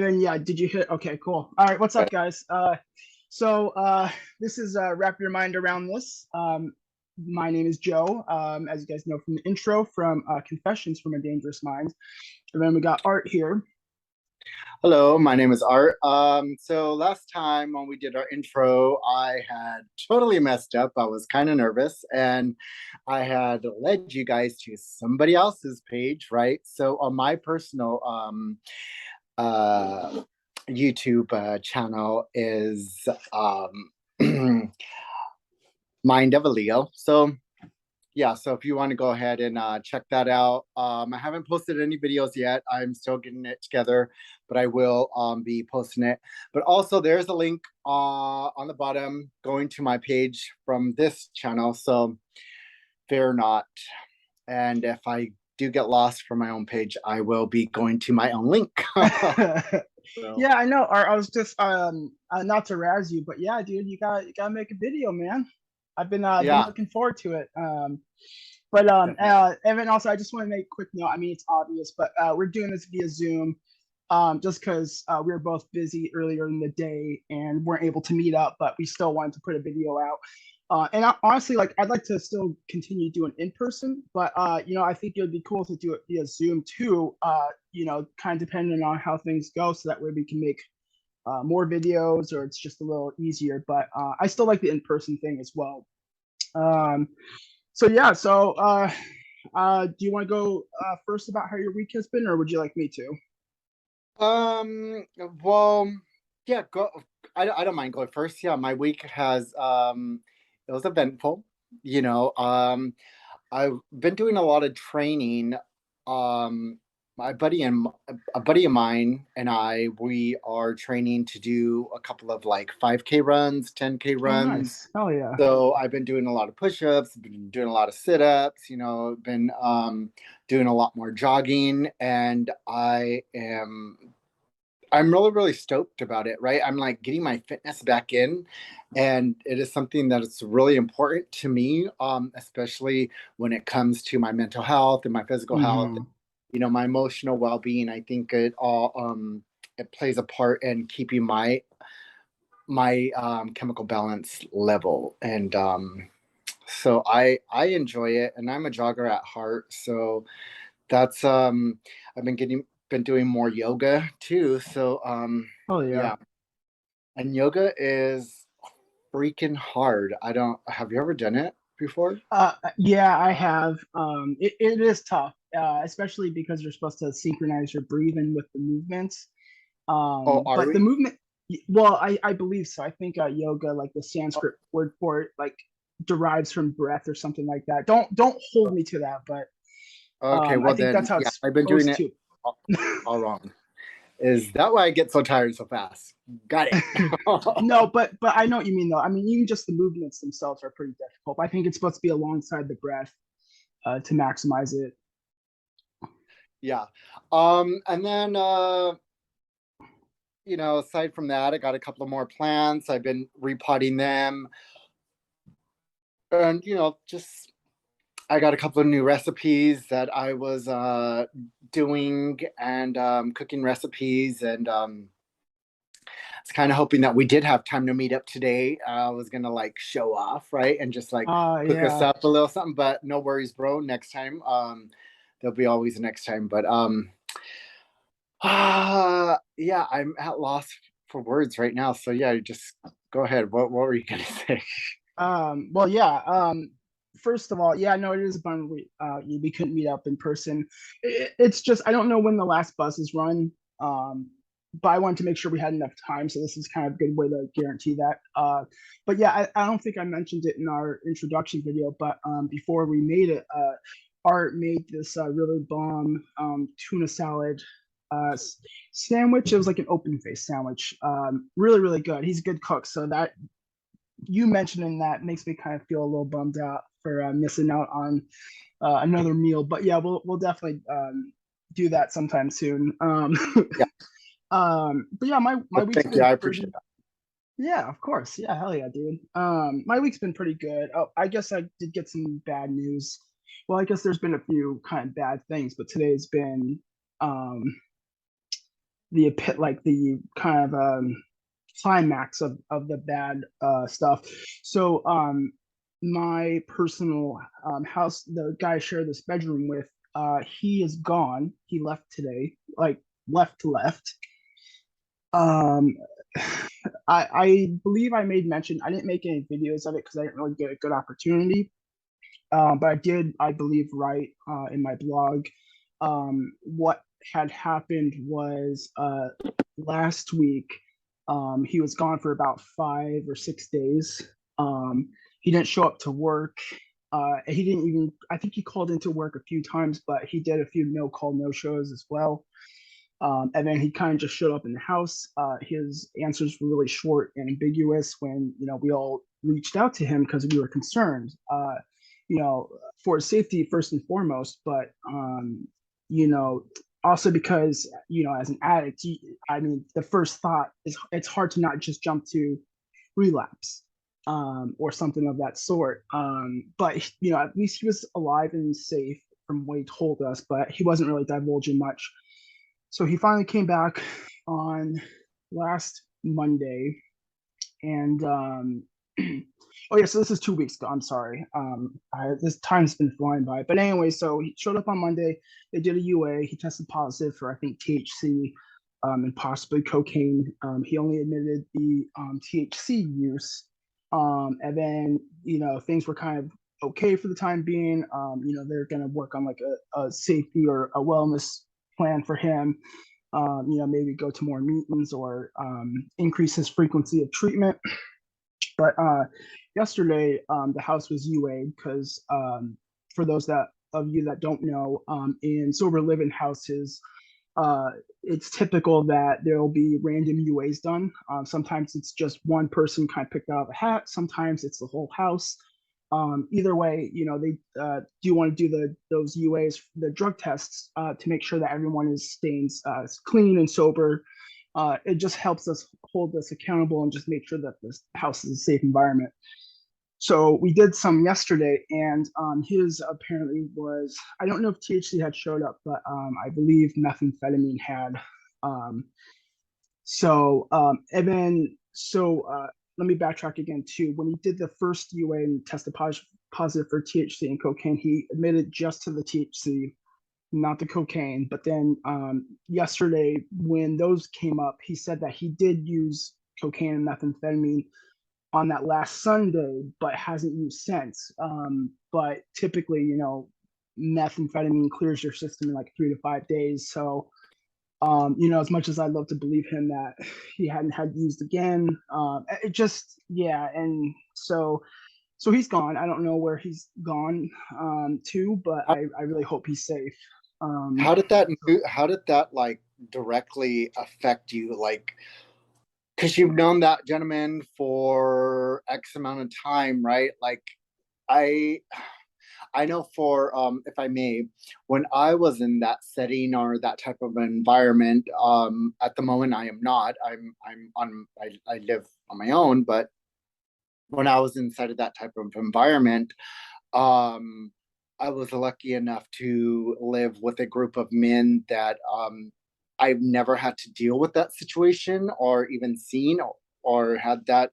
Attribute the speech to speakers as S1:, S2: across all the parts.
S1: And then yeah, did you hit? Okay, cool. All right, what's up, guys? This is wrap your mind around this. My name is Joe. As you guys know from the intro, from Confessions from a Dangerous Mind. And then we got Art here.
S2: Hello, my name is Art. So last time when we did our intro, I had totally messed up. I was kind of nervous and I had led you guys to somebody else's page, right? So on my personal uh, YouTube channel is Mind of a Leo. So yeah, so if you want to go ahead and check that out. I haven't posted any videos yet. I'm still getting it together, but I will be posting it. But also there's a link on the bottom going to my page from this channel, so fear not. And if I do get lost from my own page, I will be going to my own link. So,
S1: Yeah, I know. Art, I was just not to razz you, but yeah, dude, you gotta make a video, man. I've been
S2: yeah,
S1: looking forward to it. And then also I just want to make a quick note. I mean, it's obvious, but we're doing this via Zoom, just because we were both busy earlier in the day and weren't able to meet up, but we still wanted to put a video out. Honestly, like I'd like to still continue doing in person, but I think it would be cool to do it via Zoom too. Kind of depending on how things go, so that way we can make more videos, or it's just a little easier. But I still like the in person thing as well. Um, so yeah, do you want to go first about how your week has been, or would you like me to?
S2: um, well, yeah, go. I don't mind going first. Yeah, my week has it was eventful. You know, I've been doing a lot of training. Um, my buddy and a buddy of mine and we are training to do a couple of like 5K runs, 10K
S1: Oh,
S2: runs.
S1: nice. Oh yeah.
S2: So I've been doing a lot of push-ups, been doing a lot of sit-ups, been doing a lot more jogging, and I'm really, really stoked about it, right? I'm like getting my fitness back in, and it is something that is really important to me, especially when it comes to my mental health and my physical health,
S1: Hmm.
S2: my emotional well-being. I think it plays a part in keeping my chemical balance level, and so I enjoy it, and I'm a jogger at heart, so that's I've been doing more yoga too. So
S1: Oh yeah.
S2: yeah, and yoga is freaking hard. I don't Have you ever done it before?
S1: Yeah, I have. It is tough, especially because you're supposed to synchronize your breathing with the movements.
S2: Oh, are
S1: But the
S2: we?
S1: movement, well, I believe so. I think yoga, like the Sanskrit word for it, like derives from breath or something like that. Don't hold me to that, but
S2: Okay,
S1: I
S2: well
S1: think that's
S2: then,
S1: how
S2: yeah,
S1: it's
S2: I've been doing
S1: supposed
S2: it
S1: to.
S2: all, all wrong. Is that why I get so tired so fast? Got it.
S1: No, but I know what you mean though. I mean, even just the movements themselves are pretty difficult. I think it's supposed to be alongside the breath to maximize it.
S2: Yeah. And then aside from that, I got a couple of more plants. I've been repotting them, and just I got a couple of new recipes that I was doing, and cooking recipes, and it's kind of hoping that we did have time to meet up today. I was gonna like show off, right, and just like cook us
S1: Yeah.
S2: up a little something, but no worries, bro. Next time, there'll be always a next time. But yeah, I'm at loss for words right now. So yeah, just go ahead. What were you gonna say?
S1: Well, yeah. First of all, yeah, no, it is a bummer we couldn't meet up in person. It's just I don't know when the last buses run. But I wanted to make sure we had enough time, so this is kind of a good way to guarantee that. But yeah, I don't think I mentioned it in our introduction video, but before we made it, Art made this really bomb tuna salad sandwich. It was like an open face sandwich. Really, really good. He's a good cook, so that you mentioning that makes me kind of feel a little bummed out for missing out on another meal. But yeah, we'll definitely do that sometime soon.
S2: Yeah,
S1: But yeah, my
S2: well,
S1: week's
S2: thank you.
S1: been
S2: I appreciate
S1: pretty.
S2: that.
S1: Yeah, of course. Yeah, hell yeah, dude. My week's been pretty good. Oh, I guess I did get some bad news. Well, I guess there's been a few kind of bad things, but today's been um like the kind of climax of the bad stuff. So my personal house, the guy I share this bedroom with, he is gone. He left today, like left. Um, I believe I made mention. I didn't make any videos of it because I didn't really get a good opportunity. But I did, I believe, write in my blog. What had happened was last week, he was gone for about 5 or 6 days. He didn't show up to work. He didn't even, I think he called into work a few times, but he did a few no call, no shows as well. And then he kind of just showed up in the house. His answers were really short and ambiguous when, we all reached out to him because we were concerned, you know, for his safety first and foremost, but, you know, also because, as an addict, I mean, the first thought is it's hard to not just jump to relapse or something of that sort. But, at least he was alive and safe from what he told us, but he wasn't really divulging much. So he finally came back on last Monday, and oh yeah, so this is 2 weeks ago. I'm sorry. This time's been flying by. But anyway, so he showed up on Monday. They did a UA. He tested positive for I think THC and possibly cocaine. He only admitted the THC use, and then things were kind of okay for the time being. They're going to work on like a safety or a wellness plan for him. Maybe go to more meetings or increase his frequency of treatment. But yesterday, the house was UA because for those of you that don't know, in sober living houses, uh, it's typical that there will be random UAs done. Sometimes it's just one person kind of picked out of a hat. Sometimes it's the whole house. Either way, they do want to do those UAs, the drug tests, to make sure that everyone is staying clean and sober. It just helps us hold us accountable and just make sure that this house is a safe environment. So we did some yesterday, and his apparently was, I don't know if THC had showed up, but I believe methamphetamine had. Um, let me backtrack again too. When he did the first UA and tested positive for THC and cocaine, he admitted just to the THC, not the cocaine. But then yesterday, when those came up, he said that he did use cocaine and methamphetamine on that last Sunday, but hasn't used since. But typically, methamphetamine clears your system in like 3 to 5 days. So, as much as I'd love to believe him that he hadn't had used again, it just, yeah. And so he's gone. I don't know where he's gone to, but
S2: How,
S1: I really hope he's safe.
S2: how did that how did that like directly affect you? Like, because you've known that gentleman for X amount of time, right? Like, I I know for if I may, when I was in that setting or that type of environment, at the moment I am not. I live on my own, but when I was inside of that type of environment, um, I was lucky enough to live with a group of men that I've never had to deal with that situation or even seen or had that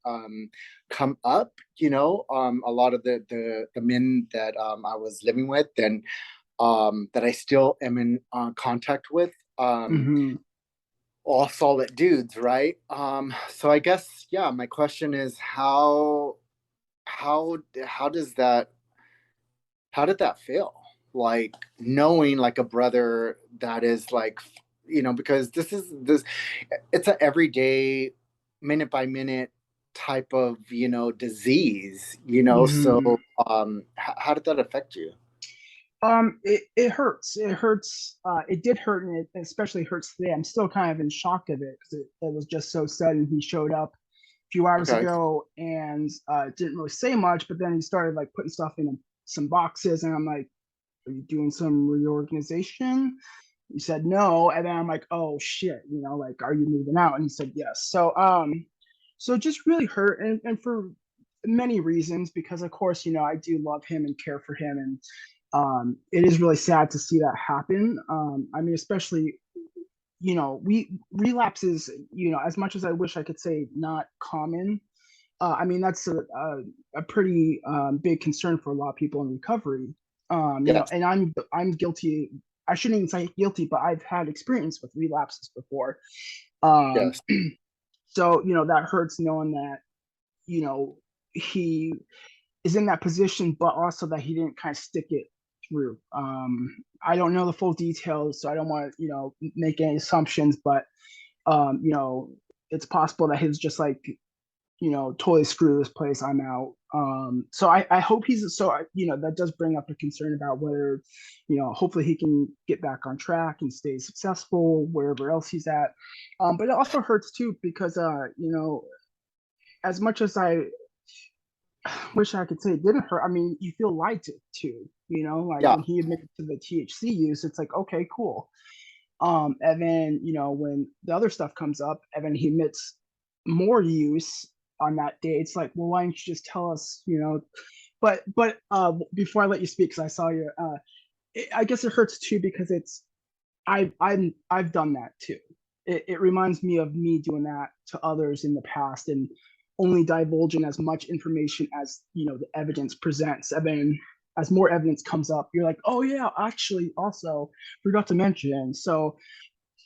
S2: come up. A lot of the men that I was living with and that I still am in contact with.
S1: mhm.
S2: All solid dudes, right? So I guess yeah, my question is how does that how did that feel? Like knowing like a brother that is like, because this it's a everyday minute by minute type of, disease, so
S1: Mhm.
S2: how did that affect you?
S1: It hurts. It hurts. It did hurt, and it especially hurts today. I'm still kind of in shock of it because it was just so sudden. He showed up a few hours
S2: Okay.
S1: ago and didn't really say much, but then he started like putting stuff in some boxes, and I'm like, "Are you doing some reorganization?" He said no, and then I'm like, "Oh shit," like, "Are you moving out?" And he said yes. So it just really hurt, and for many reasons, because of course, I do love him and care for him, and it is really sad to see that happen. I mean, especially we relapses, as much as I wish I could say not common. I mean, that's a pretty big concern for a lot of people in recovery.
S2: Yes,
S1: And I'm guilty. I shouldn't even say guilty, but I've had experience with relapses before. Um,
S2: yes,
S1: so that hurts knowing that he is in that position, but also that he didn't kind of stick it through. I don't know the full details, so I don't want to make any assumptions, but it's possible that he's just like totally screw this place, I'm out. So I hope he's so that does bring up a concern about whether hopefully he can get back on track and stay successful wherever else he's at. But it also hurts too because as much as I wish I could say it didn't hurt, I mean, you feel lied to, like
S2: yeah.
S1: when he admitted to the THC use, it's like, okay, cool. And then, when the other stuff comes up and then he admits more use on that day, it's like, well, why don't you just tell us, but before I let you speak, because I saw you, I guess it hurts too because I've done that too. It reminds me of me doing that to others in the past and only divulging as much information as the evidence presents. And then as more evidence comes up, you're like, oh yeah, actually, also forgot to mention. So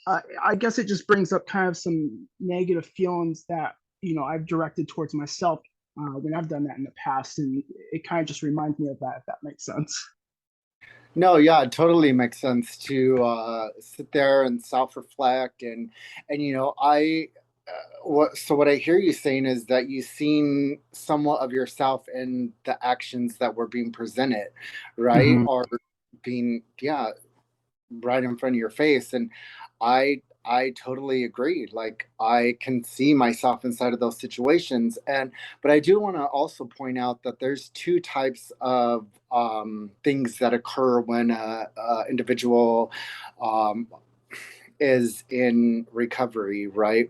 S1: I guess it just brings up kind of some negative feelings that I've directed towards myself when I've done that in the past, and it kind of just reminds me of that, if that makes sense.
S2: No, yeah, it totally makes sense to sit there and self-reflect and I what I hear you saying is that you've seen somewhat of yourself in the actions that were being presented, right?
S1: Mm-hmm.
S2: Or being, yeah, right in front of your face. And I totally agree. Like I can see myself inside of those situations. And but I do want to also point out that there's two types of things that occur when a individual um, is in recovery, right,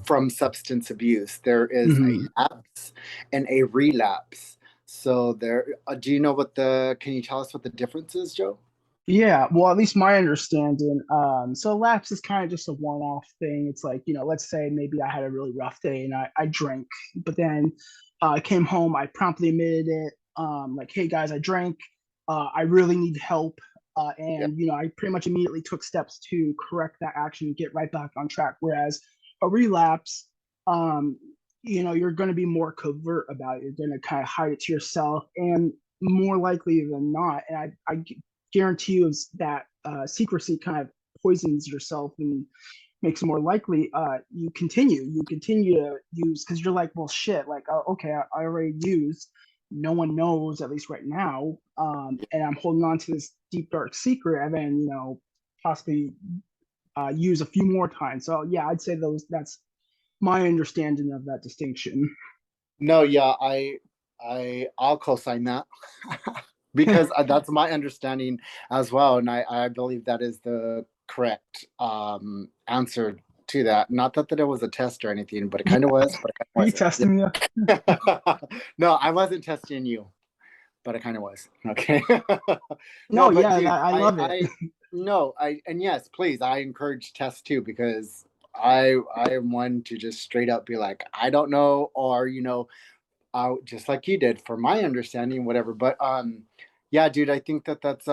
S2: from substance abuse. There is a
S1: Mm-hmm.
S2: lapse and a relapse. So there, do you know what the? Can you tell us what the difference is, Joe?
S1: Yeah, well, at least my understanding. So lapse is kind of just a one-off thing. It's like, let's say maybe I had a really rough day and I drank, but then I came home, I promptly admitted it. Like, hey guys, I drank. I really need help.
S2: Yeah.
S1: And I pretty much immediately took steps to correct that action, get right back on track. Whereas a relapse, um, you're going to be more covert about it. You're going to kind of hide it to yourself, and more likely than not, and I guarantee you is that secrecy kind of poisons yourself and makes it more likely you continue to use because you're like, well, shit, like, okay, I already used, no one knows, at least right now, and I'm holding on to this deep dark secret, and then possibly use a few more times. So yeah, I'd say that's my understanding of that distinction.
S2: No, yeah, I'll co-sign that because that's my understanding as well, and I believe that is the correct answer to that. Not that it was a test or anything, but it kind of was, but it kind of
S1: Are you
S2: wasn't.
S1: testing me?
S2: Yeah. No, I wasn't testing you, but it kind of was. Okay. No,
S1: No,
S2: but
S1: yeah,
S2: dude,
S1: I love it.
S2: I no, I and yes, please, I encourage tests too because I am one to just straight up be like, I don't know, or just like you did for my understanding, whatever. But yeah, dude, I think that's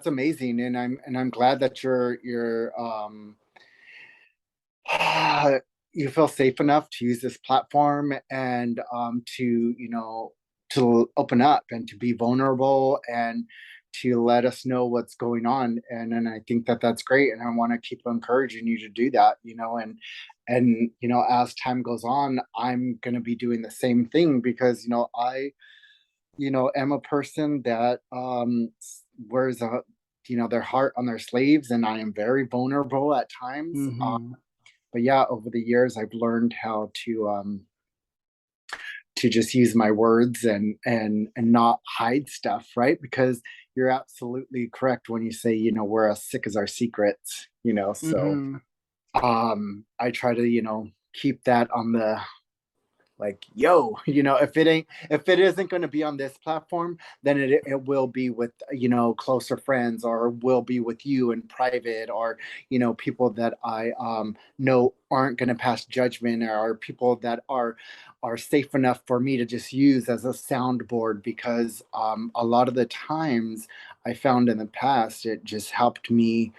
S2: amazing, and I'm glad that you're you feel safe enough to use this platform and to to open up and to be vulnerable and to let us know what's going on, and I think that that's great, and I want to keep encouraging you to do that, and as time goes on, I'm going to be doing the same thing because I am a person that wears their heart on their sleeves, and I am very vulnerable at times.
S1: Hmm.
S2: But yeah, over the years, I've learned how to just use my words and not hide stuff, right? Because you're absolutely correct when you say, we're as sick as our secrets, so
S1: Hmm.
S2: I try to, keep that on like, yo, if it isn't going to be on this platform, then it will be with, closer friends, or will be with you in private, or, people that I know aren't going to pass judgment, or people that are safe enough for me to just use as a soundboard. Because a lot of the times I found in the past, it just helped me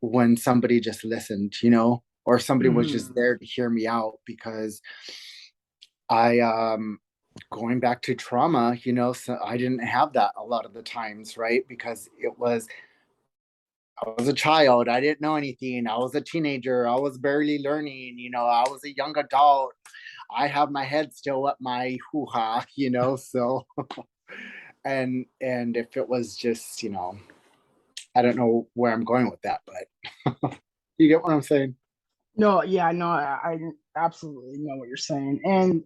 S2: when somebody just listened, or somebody was just
S1: Hmm.
S2: there to hear me out. Because I going back to trauma, so I didn't have that a lot of the times, right? Because I was a child, I didn't know anything. I was a teenager, I was barely learning, I was a young adult. I have my head still up my hoo-ha, so and if it was just, I don't know where I'm going with that, but you get what I'm saying?
S1: No, yeah, no, I absolutely know what you're saying. And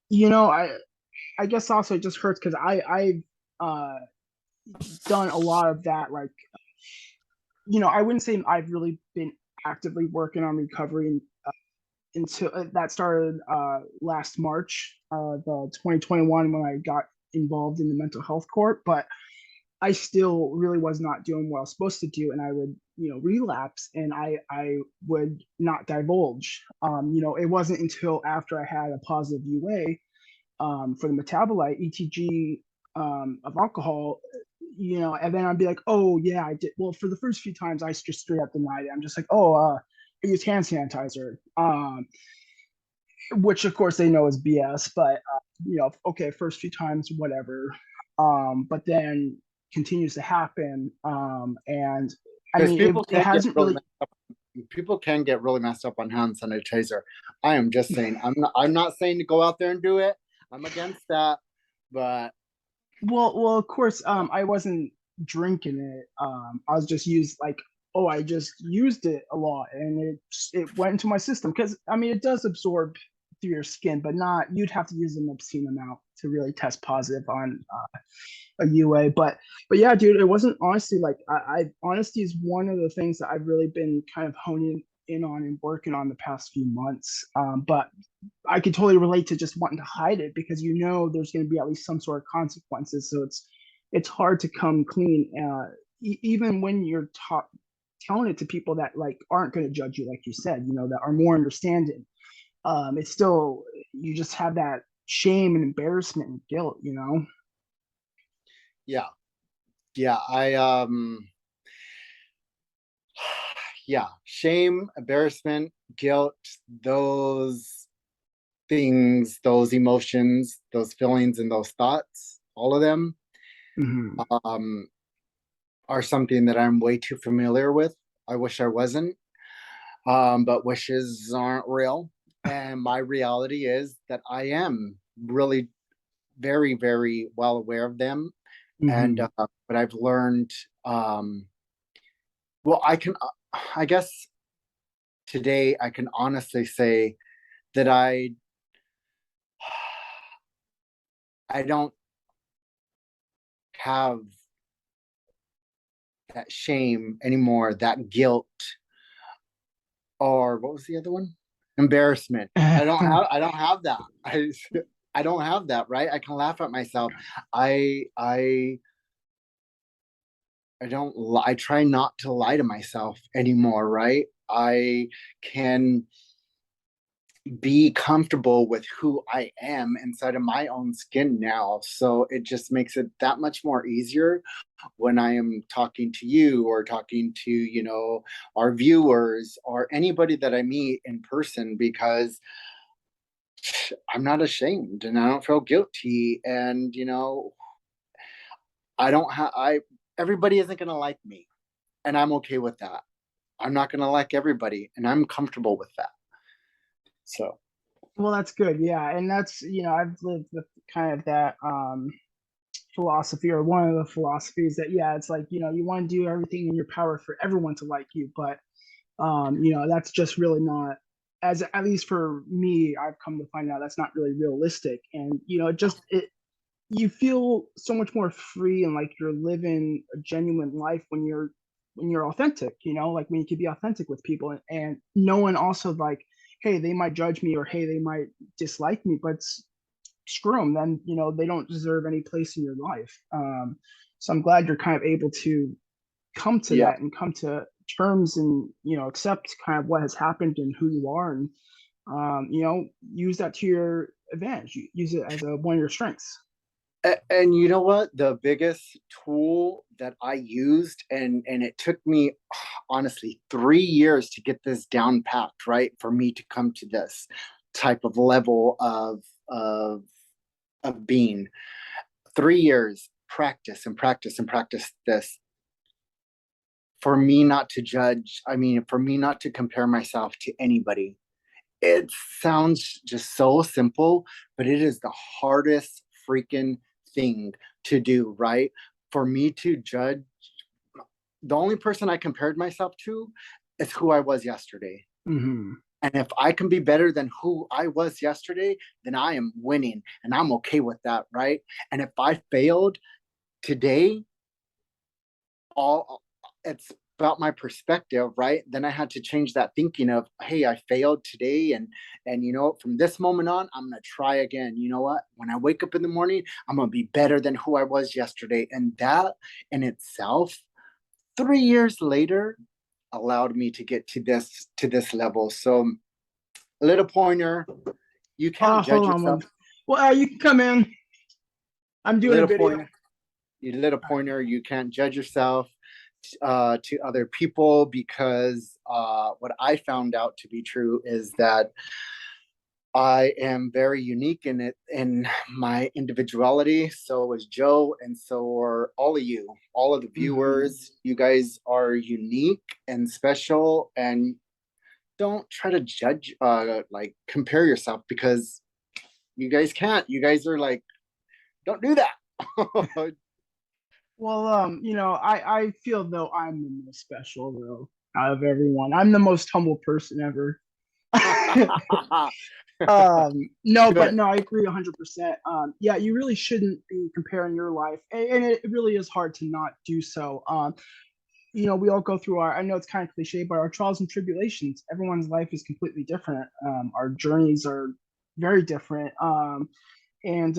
S1: you know, I guess also it just hurts because I've uh done a lot of that. Like, I wouldn't say I've really been actively working on recovery until that started last March, the 2021, when I got involved in the mental health court. But I still really was not doing what I was supposed to do, and I would, relapse, and I would not divulge. It wasn't until after I had a positive UA, for the metabolite ETG, of alcohol, and then I'd be like, oh yeah, I did. Well, for the first few times, I just straight up denied it. I'm just like, oh, I use hand sanitizer, which of course they know is BS, but okay, first few times, whatever. But then continues to happen, and I
S2: Because
S1: mean, it hasn't really.
S2: people can get really messed up on hand sanitizer. I am just saying, I'm not saying to go out there and do it. I'm against that, but
S1: Well, of course, I wasn't drinking it. I was just used like, oh, I just used it a lot, and it went into my system because I mean, it does absorb through your skin, but not. You'd have to use an obscene amount to really test positive on a UA. But yeah, dude, it wasn't honestly like I honesty is one of the things that I've really been kind of honing in on and working on the past few months. But I could totally relate to just wanting to hide it because there's going to be at least some sort of consequences. So it's hard to come clean, even when you're telling it to people that like aren't going to judge you, like you said, that are more understanding. It's still, you just have that shame and embarrassment and guilt.
S2: yeah, yeah, yeah, shame, embarrassment, guilt, those things, those emotions, those feelings, and those thoughts, all of them,
S1: Hmm.
S2: um, are something that I'm way too familiar with. I wish I wasn't, but wishes aren't real. And my reality is that I am really very, very well aware of them. And,
S1: Hmm.
S2: but I've learned, well, I guess today I can honestly say that I don't have that shame anymore, that guilt, or what was the other one? Embarrassment. I don't have that. I don't have that, right? I can laugh at myself. I I I don't I try not to lie to myself anymore, right? I can be comfortable with who I am inside of my own skin now. So it just makes it that much more easier when I am talking to you, or talking to, our viewers, or anybody that I meet in person, because I'm not ashamed and I don't feel guilty. And, I don't have, everybody isn't going to like me, and I'm okay with that. I'm not going to like everybody, and I'm comfortable with that. So,
S1: Well, that's good. Yeah. And that's, I've lived with kind of that philosophy, or one of the philosophies that, yeah, it's like, you want to do everything in your power for everyone to like you. But, that's just really not, as at least for me, I've come to find out that's not really realistic. And, you feel so much more free and like you're living a genuine life when you're authentic, like when you can be authentic with people, and no one also like hey, they might judge me or hey, they might dislike me, but screw them. Then they don't deserve any place in your life. So I'm glad you're kind of able to come to
S2: Yeah.
S1: that and come to terms and accept kind of what has happened and who you are, and use that to your advantage. Use it as one of your strengths.
S2: And you know what? The biggest tool that I used, and it took me honestly 3 years to get this down packed, right? For me to come to this type of level of being. 3 years practice and practice and practice this for me not to judge. I mean, for me not to compare myself to anybody. It sounds just so simple, but it is the hardest freaking thing to do, right? For me to judge, the only person I compared myself to is who I was yesterday.
S1: Mm-hmm.
S2: And if I can be better than who I was yesterday, then I am winning and I'm okay with that, right? And if I failed today, all it's about my perspective, right? Then I had to change that thinking of, hey, I failed today, and from this moment on, I'm gonna try again. You know what? When I wake up in the morning, I'm gonna be better than who I was yesterday, and that in itself, 3 years later, allowed me to get to this level. So, a little pointer: you can't judge
S1: Hold on
S2: yourself.
S1: one. Well, you can come in. I'm doing a
S2: Little
S1: video.
S2: pointer, you little pointer: you can't judge yourself to other people, because what I found out to be true is that I am very unique in my individuality. So is Joe, and so are all of you, all of the
S1: Mm-hmm.
S2: viewers. You guys are unique and special, and don't try to judge, like compare yourself, because you guys can't. You guys are like, don't do that.
S1: Well, I feel though I'm the most special though out of everyone. I'm the most humble person ever. No, but
S2: Good.
S1: no, I agree 100%. Yeah, you really shouldn't be comparing your life, and it really is hard to not do so. We all go through I know it's kind of cliche, but our trials and tribulations. Everyone's life is completely different. Our journeys are very different. And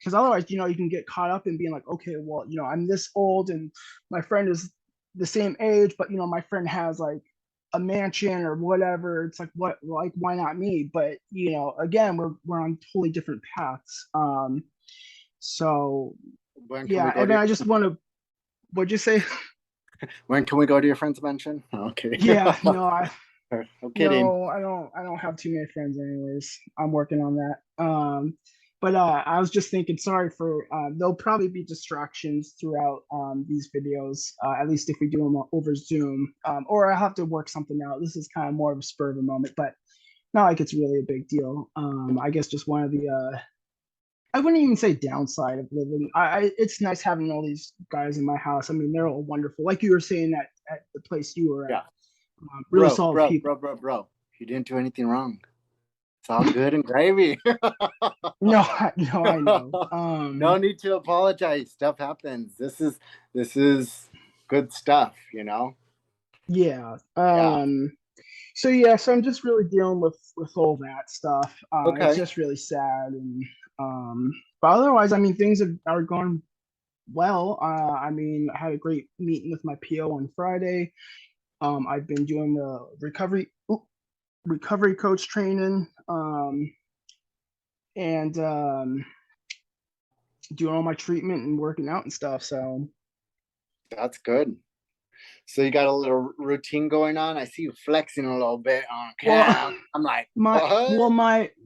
S1: because otherwise, you can get caught up in being like, okay, well, I'm this old and my friend is the same age, but my friend has like a mansion or whatever. It's like, what, like, why not me? But again, we're on totally different paths. So
S2: When can we
S1: yeah,
S2: go
S1: and
S2: to
S1: then I just want to, what'd you say?
S2: when can we go to your friend's mansion? Okay.
S1: Yeah, no,
S2: I'm kidding.
S1: no, I don't have too many friends anyways. I'm working on that. But I was just thinking, sorry for there'll probably be distractions throughout these videos, at least if we do them over Zoom. Or I have to work something out. This is kind of more of a spur of the moment, but not like it's really a big deal. I guess just one of the I wouldn't even say downside of living. It's nice having all these guys in my house. I mean, they're all wonderful. Like you were saying at the place you were at,
S2: Yeah.
S1: really
S2: Bro,
S1: solid
S2: bro,
S1: people.
S2: bro, bro, bro. You didn't do anything wrong. It's all good and gravy.
S1: No, no, I know.
S2: No need to apologize. Stuff happens. This is good stuff.
S1: Yeah.
S2: Yeah.
S1: So yeah, so I'm just really dealing with all that stuff. It's
S2: Okay.
S1: just really sad, and but otherwise, I mean, are going well. I mean, I had a great meeting with my PO on Friday. I've been doing the recovery coach training, and doing all my treatment and working out and stuff. So
S2: That's good. So you got a little routine going on. I see you flexing a little bit on
S1: well,
S2: cam. I'm like,
S1: my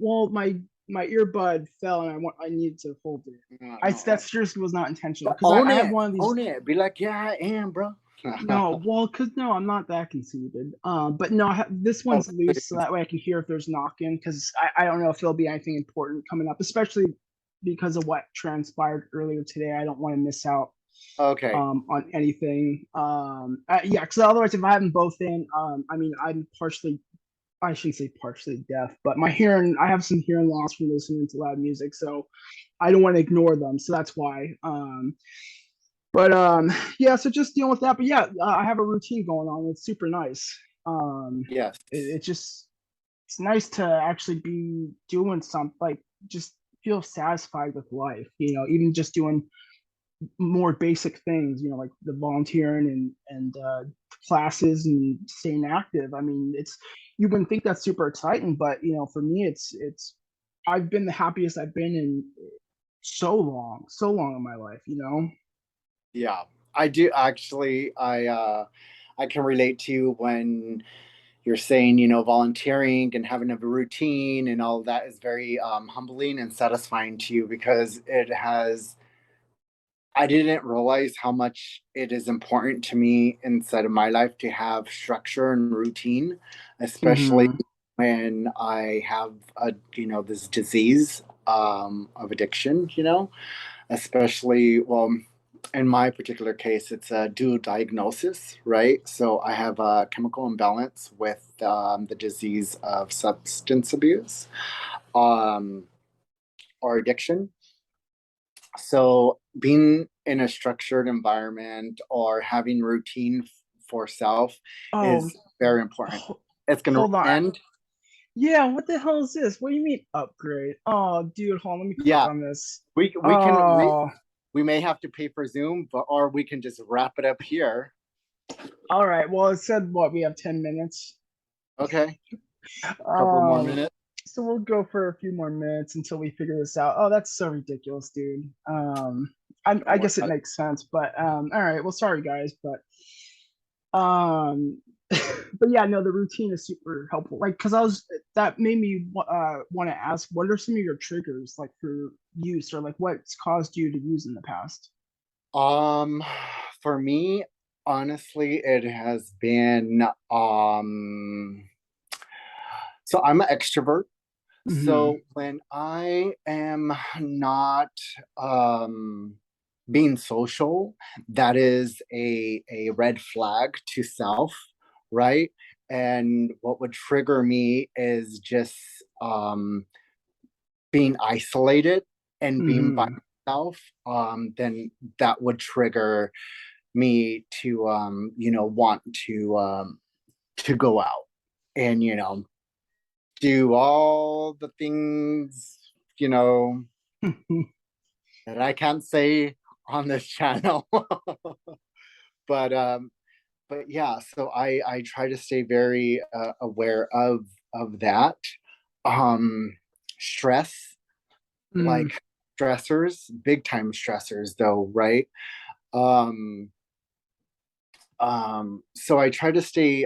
S2: what?
S1: my earbud fell and I needed to hold it.
S2: No,
S1: I
S2: no.
S1: That seriously was not intentional because
S2: Own
S1: I have
S2: it.
S1: one of these.
S2: Own it. Be like, yeah, I am, bro.
S1: No, well, because no, I'm not that conceited. But no, this
S2: Oh,
S1: one's loose, so that way I can hear if there's knocking. Because I don't know if there'll be anything important coming up, especially because of what transpired earlier today. I don't want to miss out
S2: okay.
S1: on anything. Yeah, because otherwise, if I have them both in, I mean, I shouldn't say partially deaf, but I have some hearing loss from listening to loud music, so I don't want to ignore them. So that's why. But yeah, so just dealing with that. But yeah, I have a routine going on. It's super nice.
S2: Yes.
S1: It just it's nice to actually be doing something, like just feel satisfied with life, even just doing more basic things, like the volunteering and classes and staying active. I mean, you wouldn't think that's super exciting, but for me, it's I've been the happiest I've been in so long in my life.
S2: Yeah, I do actually. I can relate to you when you're saying, volunteering and having a routine and all of that is very humbling and satisfying to you because it has. I didn't realize how much it is important to me inside of my life to have structure and routine, especially
S1: Hmm.
S2: when I have this disease of addiction. Especially well in my particular case it's a dual diagnosis, right? So I have a chemical imbalance with the disease of substance abuse um, or addiction. So being in a structured environment or having routine for self
S1: Oh,
S2: is very important. It's going to
S1: hold on.
S2: end.
S1: Yeah, what the hell is this? What do you mean upgrade? Oh, dude, hold on, let me click
S2: Yeah,
S1: on this.
S2: we
S1: Oh,
S2: we may have to pay for Zoom, but or we can just wrap it up here.
S1: all right. Well, it said what, we have 10 minutes.
S2: Okay, couple more
S1: Um,
S2: minutes.
S1: so we'll go for a few more minutes until we figure this out. Oh, that's so ridiculous, dude.
S2: Don't
S1: I
S2: worry
S1: guess it
S2: about
S1: makes sense, but all right. Well, sorry guys, but but yeah, no, the routine is super helpful. Like, cause that made me want to ask, what are some of your triggers like for use, or like what's caused you to use in the past?
S2: it. For me, honestly, it has been so I'm an extrovert.
S1: Hmm.
S2: So when I am not um being social, that is a red flag to self, right? And what would trigger me is just um being isolated and being by
S1: Hmm.
S2: myself. Then that would trigger me to want to go out and do all the things that I can't say on this channel. but yeah, so I try to stay very aware of that. um Stress,
S1: Mm.
S2: like stressors, big time stressors though, right? um so I try to stay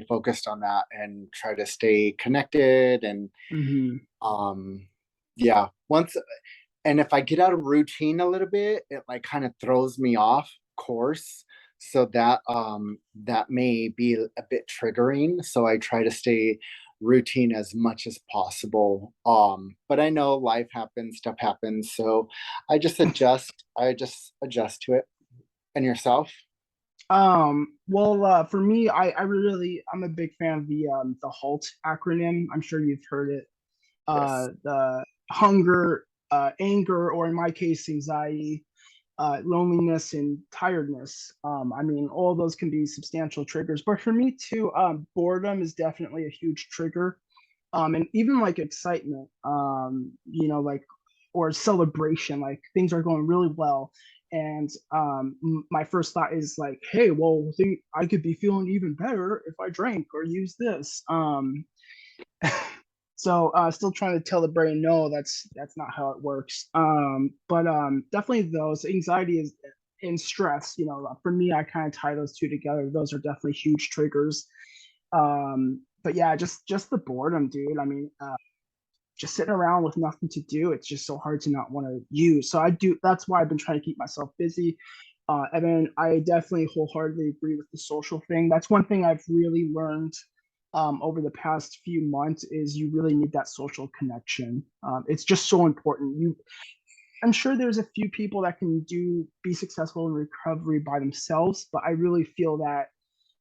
S2: focused on that and try to stay connected and
S1: Hmm.
S2: yeah, once. And if I get out of routine a little bit, it like kind of throws me off course. So that may be a bit triggering. So I try to stay routine as much as possible. But I know life happens, stuff happens. So I just adjust to it. And yourself?
S1: Well, for me, I'm a big fan of the HALT acronym. I'm sure you've heard it.
S2: Yes.
S1: The hunger, anger, or in my case, anxiety, loneliness, and tiredness. I mean, all those can be substantial triggers, but for me too, boredom is definitely a huge trigger. And even like excitement, like, or celebration, like things are going really well. And my first thought is like, hey, well, I could be feeling even better if I drank or use this. So still trying to tell the brain, no, that's not how it works. But definitely those anxiety is and stress. For me, I kind of tie those two together. Those are definitely huge triggers. But yeah, just the boredom, dude. I mean, just sitting around with nothing to do, it's just so hard to not want to use. So I do. That's why I've been trying to keep myself busy. And then I definitely wholeheartedly agree with the social thing. That's one thing I've really learned over the past few months is you really need that social connection. It's just so important. I'm sure there's a few people that can be successful in recovery by themselves, but I really feel that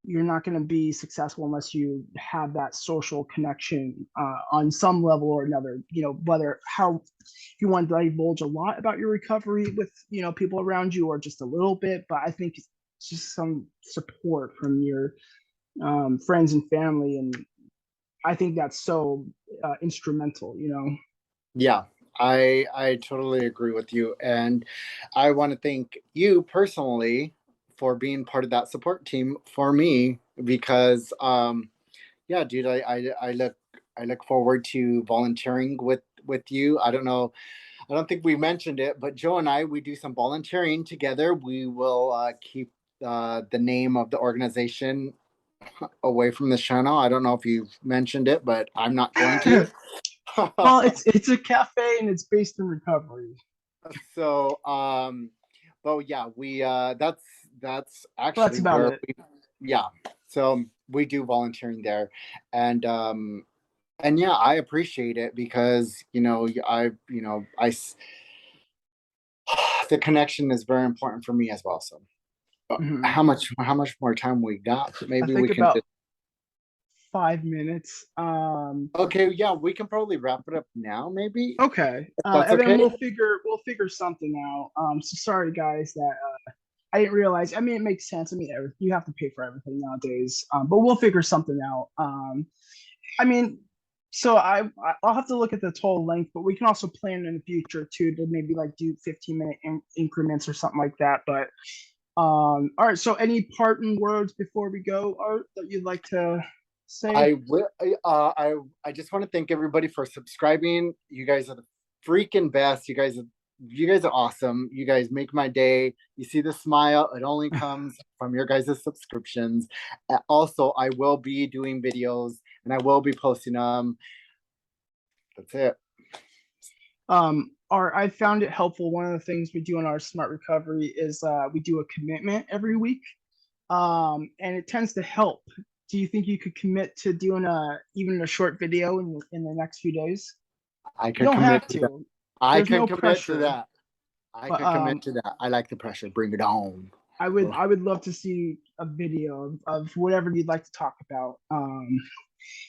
S1: you're not going to be successful unless you have that social connection on some level or another. Whether how if you want to divulge a lot about your recovery with people around you or just a little bit, but I think it's just some support from your friends and family and I think that's so instrumental,
S2: Yeah, I totally agree with you, and I want to thank you personally for being part of that support team for me because yeah, dude, I look forward to volunteering with you. I don't know, I don't think we mentioned it, but Joe and I, we do some volunteering together. We will keep the name of the organization away from the channel. I don't know if you've mentioned it, but I'm not going to.
S1: Well, it's a cafe and it's based in recovery.
S2: So but yeah, we that's
S1: Well, that's
S2: actually
S1: about
S2: where
S1: it.
S2: we, yeah, so we do volunteering there. And yeah, I appreciate it because the connection is very important for me as well. So
S1: Mhm.
S2: how much more time we got?
S1: I
S2: Maybe we
S1: think
S2: can
S1: about
S2: just,
S1: 5 minutes.
S2: okay, yeah, we can probably wrap it up now, maybe,
S1: Okay.
S2: if that's
S1: And then
S2: okay.
S1: we'll figure something out. So sorry guys that I didn't realize. I mean, it makes sense. I mean, you have to pay for everything nowadays. But we'll figure something out. I mean, so I'll have to look at the total length, but we can also plan in the future too to maybe like do 15-minute increments or something like that. But all right. So any parting words before we go, Art, that you'd like to say?
S2: I will. I just want to thank everybody for subscribing. You guys are the freaking best. You guys are awesome. You guys make my day. You see the smile. It only comes from your guys' subscriptions. Also, I will be doing videos and I will be posting them. That's it.
S1: I found it helpful. One of the things we do in our smart recovery is we do a commitment every week, and it tends to help. Do you think you could commit to doing even a short video in the next few days?
S2: I
S1: You
S2: can
S1: don't
S2: commit
S1: have
S2: to that.
S1: to.
S2: I
S1: There's
S2: can
S1: no
S2: commit to
S1: pressure,
S2: that. I
S1: but
S2: can commit to that. I like the pressure. Bring it on.
S1: I would love to see a video of whatever you'd like to talk about.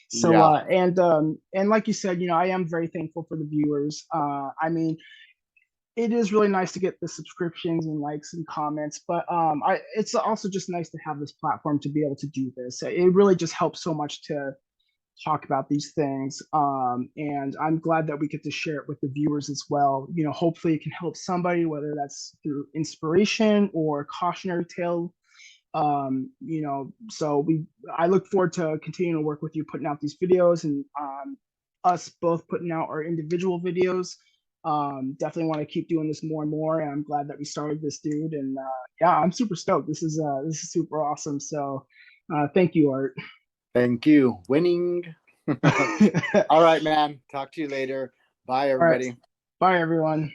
S1: So
S2: Yeah.
S1: and like you said, I am very thankful for the viewers. I mean, it is really nice to get the subscriptions and likes and comments, but it's also just nice to have this platform to be able to do this. It really just helps so much to talk about these things, and I'm glad that we get to share it with the viewers as well. Hopefully it can help somebody, whether that's through inspiration or cautionary tale. So I look forward to continuing to work with you, putting out these videos, and us both putting out our individual videos. Definitely want to keep doing this more and more, and I'm glad that we started this, dude. And yeah, I'm super stoked. This is super awesome. So thank you, Art.
S2: Thank you. Winning.
S1: All
S2: All right, man. Talk to you later. Bye,
S1: right,
S2: everybody.
S1: bye everyone.